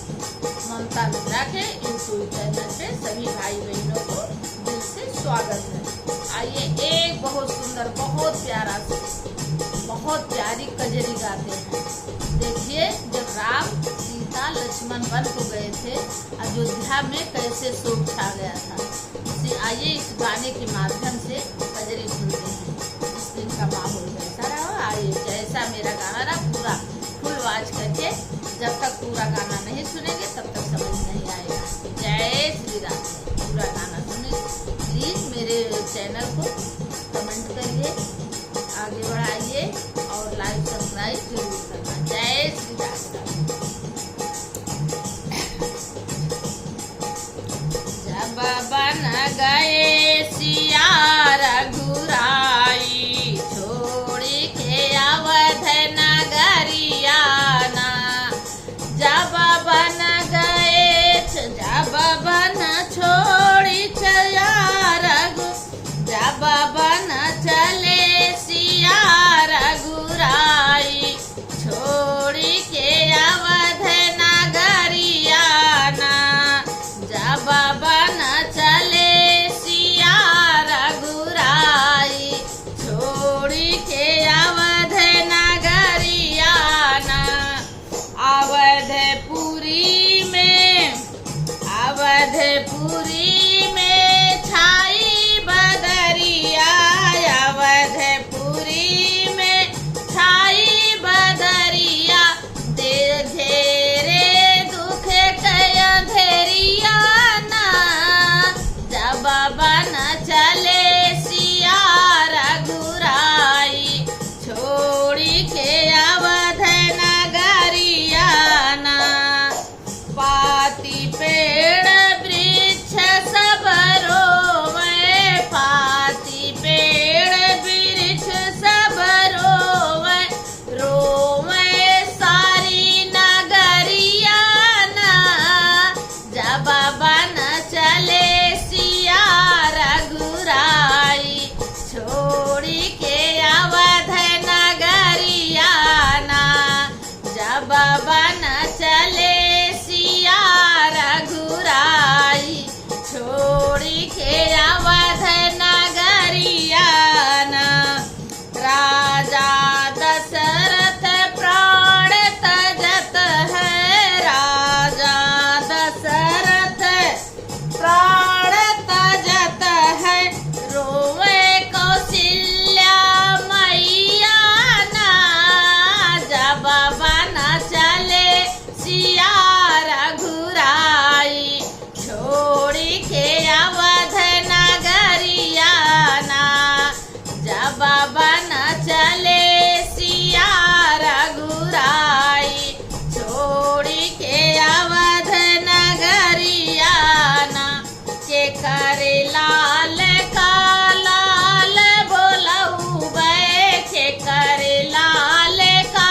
ममता मिश्रा के YouTube channel पे सभी भाई बहनों को दिल से स्वागत है। आइए एक बहुत सुंदर, बहुत प्यारा, बहुत प्यारी कजरी गाते हैं। देखिए, जब राम सीता लक्ष्मण वन को गए थे, अयोध्या में कैसे शोक छा गया था। आइए इस गाने के माध्यम से कजरी सुनते हैं। इस दिन का माहौल कैसा रहा, आइए जैसा मेरा गाना रहा पूरा फुल आवाज करके, जब तक पूरा गाना नहीं सुनेंगे तब तक समझ नहीं आएगा। जय श्री राम। पूरा गाना सुनिए प्लीज। मेरे चैनल को कमेंट करिए, आगे बढ़ाइए और लाइक सब्सक्राइब जरूर करना। जय श्री राम। जब बन गए सिया रघुराई, छोड़ी के अवध नगरिया ना। जब बन गए, जब बन छोड़ी चया रघु, जब बन चले सिया रघुराई, छोड़ी के अवध नगरिया ना। जब बन चले सिया रघुराई, छोड़ी के अवध नगरिया ना। अवधपुरी में, अवधपुरी में छाई बदरिया, अवधपुरी में छाई बदरिया। दे घेरे दुख के अंधेरिया ना। जब बन चले सिया रघुराई, छोड़ी के अवध नगरिया ना। पाती पेड़ वृक्ष सब रोवे, पाती पेड़ वृक्ष सब रोवे, रोवे सारी नगरिया ना। जब बन चले सिया रघुराई, छोड़ी के अवध नगरिया ना। जब बन चले सिया रघुराई, छोड़ी के अवध नगरिया ना। राजा दशरथ प्राण तजत है, राजा दशरथ प्राण तजत है। रोवे कौशल्या मैया ना। जब बन चले सिया रघुराई, छोड़ी के अवध नगरिया ना। जब बन चले सिया रघुराई, छोड़ी के अवध नगरिया ना। के करे लाल का लाल बोलऊबे, के करे लाल का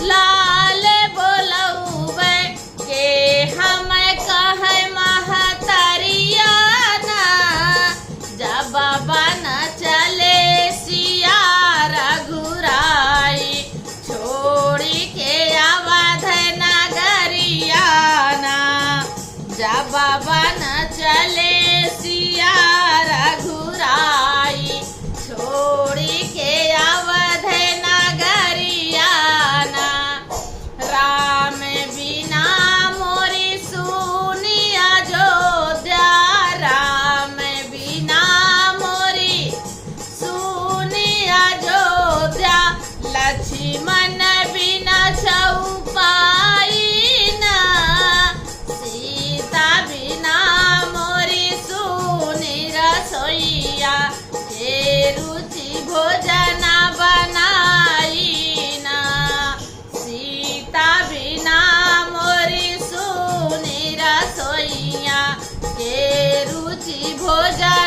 लाल बोलऊबे। के हम कहे महतरिया ना। जब बन चले सिया रघुराई, छोड़ी के अवध नगरिया ना। जब बन चले सिया रघुराई, छोड़ी के अवध नगरिया ना। राम बिना मोरी सुनी अयोध्या, राम बिना मोरी सुनी अयोध्या। लक्ष्मण बिना चौपाई ना। सीता बिना मोरी सुनी रसोईया। के रुचि भोजन बनाई ना। सीता बिना मोरी सुनी रसोईया। के रुचि भोजन